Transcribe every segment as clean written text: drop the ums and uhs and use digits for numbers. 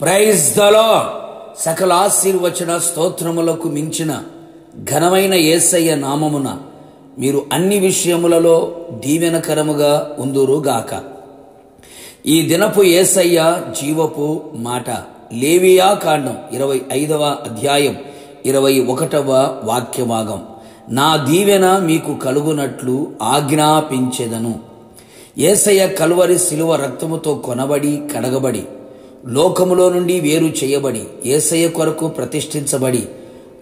Praise the lord. సకల ఆశీర్వచన స్తోత్రములకు మించిన ఘనమైన యేసయ్య నామమున మీరు అన్ని విషయములలో దీవెనకరముగా ఉందురుగాక. ఈ దినపు యేసయ్య జీవపు మాట లేవియా కాండం 25వ అధ్యాయం 21వ వాక్యభాగం. నా దీవెన మీకు కలుగునట్లు ఆజ్ఞాపించెదను. యేసయ్య కల్వరి శిలువ రక్తముతో కొనబడి కడగబడి లోకములో నుండి వేరు చేయబడి యేసయ్య కొరకు ప్రతిష్ఠించబడి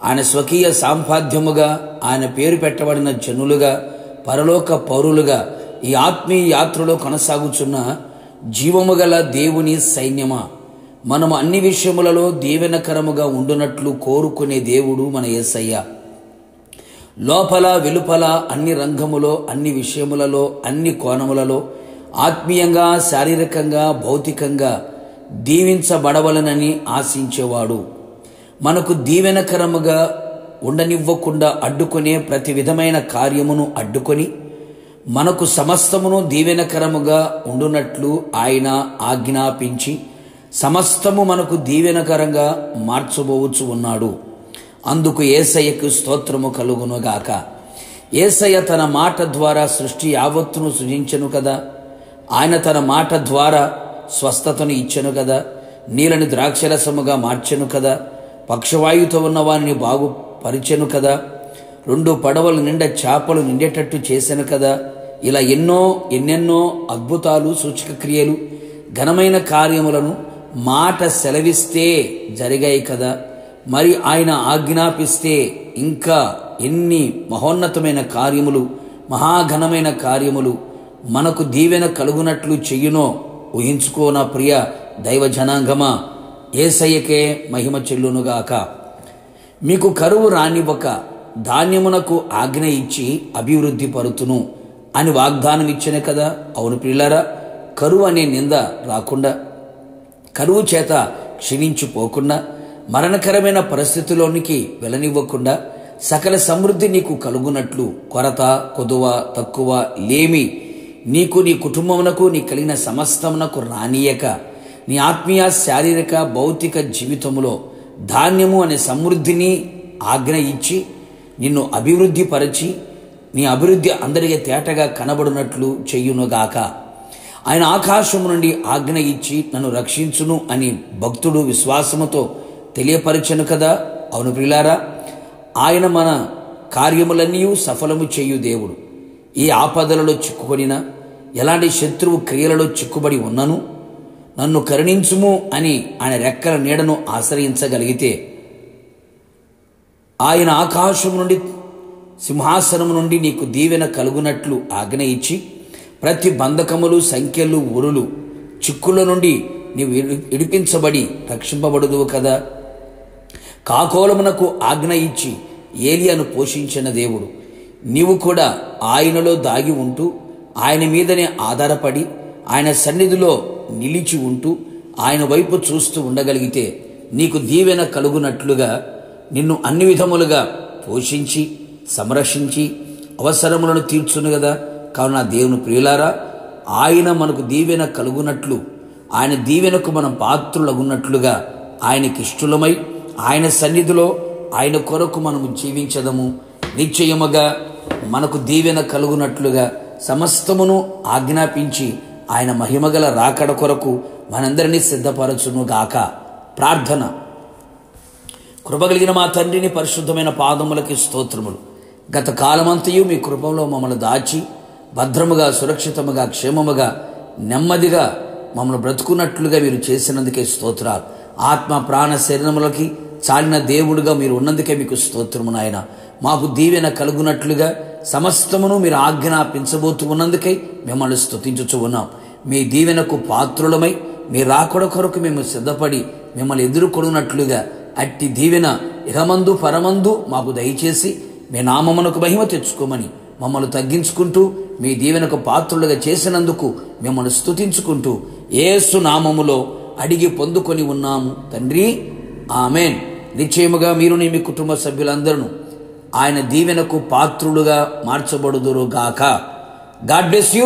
ఆయన స్వకీయ సాంపాద్యముగా ఆయన పేరు పెట్టబడిన జనులుగా పరలోక పౌరులుగా ఈ ఆత్మీయ యాత్రలో కొనసాగుచున్న జీవము గల దేవుని సైన్యమా, మనము అన్ని విషయములలో దీవెనకరముగా ఉండునట్లు కోరుకునే దేవుడు మన యేసయ్య. లోపల వెలుపల అన్ని రంగములో అన్ని విషయములలో అన్ని కోణములలో ఆత్మీయంగా శారీరకంగా భౌతికంగా దీవించబడవలనని ఆశించేవాడు. మనకు దీవెనకరముగా ఉండనివ్వకుండా అడ్డుకునే ప్రతి విధమైన కార్యమును అడ్డుకొని మనకు సమస్తమును దీవెనకరముగా ఉండునట్లు ఆయన ఆజ్ఞాపించి సమస్తము మనకు దీవెనకరంగా మార్చబోవచ్చు ఉన్నాడు. అందుకు యేసయ్యకు స్తోత్రము కలుగునుగాక. యేసయ్య తన మాట ద్వారా సృష్టి యావత్తును సృజించెను కదా. ఆయన తన మాట ద్వారా స్వస్థతను ఇచ్చెను కదా. నీళ్ళని ద్రాక్షరసముగా మార్చెను కదా. పక్షవాయువుతో ఉన్న వారిని బాగుపరిచెను కదా. 2 పడవల నిండా చేపలు నిండేటట్టు చేశాను కదా. ఇలా ఎన్నెన్నో అద్భుతాలు సూచక క్రియలు ఘనమైన కార్యములను మాట సెలవిస్తే జరిగాయి కదా. మరి ఆయన ఆజ్ఞాపిస్తే ఇంకా ఎన్ని మహోన్నతమైన కార్యములు మహాఘనమైన కార్యములు మనకు దీవెన కలుగునట్లు చెయ్యునో ఊహించుకో నా ప్రియ దైవ జనాంగమా. యేసయ్యకే మహిమ చెల్లునుగాక. మీకు కరువు రానివ్వక ధాన్యమునకు ఆజ్ఞ ఇచ్చి అభివృద్ధి పరుతును అని వాగ్దానం ఇచ్చిన కదా. అవును ప్రియులారా, కరువు అనే నింద రాకుండా, కరువు చేత క్షీణించిపోకుండా, మరణకరమైన పరిస్థితిలోనికి వెళ్ళనివ్వకుండా సకల సమృద్ధి నీకు కలుగునట్లు కొరత కొదువ తక్కువ లేమి నీకు నీ కుటుంబమునకు నీ కలిగిన సమస్తమునకు రానియక నీ ఆత్మీయ శారీరక భౌతిక జీవితములో ధాన్యము అనే సమృద్ధిని ఆజ్ఞ ఇచ్చి నిన్ను అభివృద్ధి పరచి నీ అభివృద్ధి అందరికీ తేటగా కనబడినట్లు చెయ్యునుగాక. ఆయన ఆకాశము నుండి ఆజ్ఞ ఇచ్చి నన్ను రక్షించును అని భక్తుడు విశ్వాసముతో తెలియపరచను కదా. అవును ప్రియులారా, ఆయన మన కార్యములన్నీ సఫలము చేయు దేవుడు. ఈ ఆపదలలో చిక్కుకొనిన ఎలాంటి శత్రువు క్రియలలో చిక్కుబడి ఉన్నను నన్ను కరుణించుము అని ఆయన రెక్కల నీడను ఆశ్రయించగలిగితే ఆయన ఆకాశం నుండి సింహాసనము నుండి నీకు దీవెన కలుగునట్లు ఆజ్ఞ ఇచ్చి ప్రతి బంధకములు సంఖ్యలు ఉరులు చిక్కుల నుండి నీవు విడిపించబడి రక్షింపబడుదువు కదా. కాకోలమునకు ఆజ్ఞ ఇచ్చి ఏలియాను పోషించిన దేవుడు. నీవు కూడా ఆయనలో దాగి ఉంటూ ఆయన మీదనే ఆధారపడి ఆయన సన్నిధిలో నిలిచి ఉంటూ ఆయన వైపు చూస్తూ ఉండగలిగితే నీకు దీవెన కలుగునట్లుగా నిన్ను అన్ని విధములుగా పోషించి సంరక్షించి అవసరములను తీర్చును కదా. కావున దేవుని ప్రియులారా, ఆయన మనకు దీవెన కలుగునట్లు ఆయన దీవెనకు మనం పాత్రులగున్నట్లుగా ఆయనకి ఇష్టలమై ఆయన సన్నిధిలో ఆయన కొరకు మనము జీవించదము. నిశ్చయముగా మనకు దీవెన కలుగునట్లుగా సమస్తమును ఆజ్ఞాపించి ఆయన మహిమగల రాకడ కొరకు మనందరినీ సిద్ధపరచునుగాక. ప్రార్థన. కృపగలిగిన మా తండ్రిని పరిశుద్ధమైన పాదములకి స్తోత్రములు. గత కాలమంతయు మీ కృపలో మమ్మల్ని దాచి భద్రముగా సురక్షితముగా క్షేమముగా నెమ్మదిగా మమ్మల్ని బ్రతుకున్నట్లుగా మీరు చేసినందుకే స్తోత్రాలు. ఆత్మ ప్రాణ శరీరములకి చాలిన దేవుడుగా మీరు ఉన్నందుకే మీకు స్తోత్రము నాయన. మాకు దీవెన కలుగునట్లుగా సమస్తమును మీరు ఆజ్ఞాపించబోతూ ఉన్నందుకై మిమ్మల్ని స్తుతించుచు ఉన్నాం. మీ దీవెనకు పాత్రులమై మీ రాకడ కొరకు మేము సిద్ధపడి మిమ్మల్ని ఎదుర్కొనున్నట్లుగా అట్టి దీవెన ఇహమందు పరమందు మాకు దయచేసి మీ నామమునకు మహిమ తెచ్చుకోమని మమ్మల్ని తగ్గించుకుంటూ మీ దీవెనకు పాత్రులుగా చేసినందుకు మిమ్మల్ని స్తుతించుకుంటూ యేసు నామములో అడిగి పొందుకొని ఉన్నాము తండ్రి, ఆమెన్. నిశ్చయముగా మీరు మీ కుటుంబ సభ్యులందరూ ఆయన దీవెనకు పాత్రులుగా మార్చబడుదురుగాక. God bless you.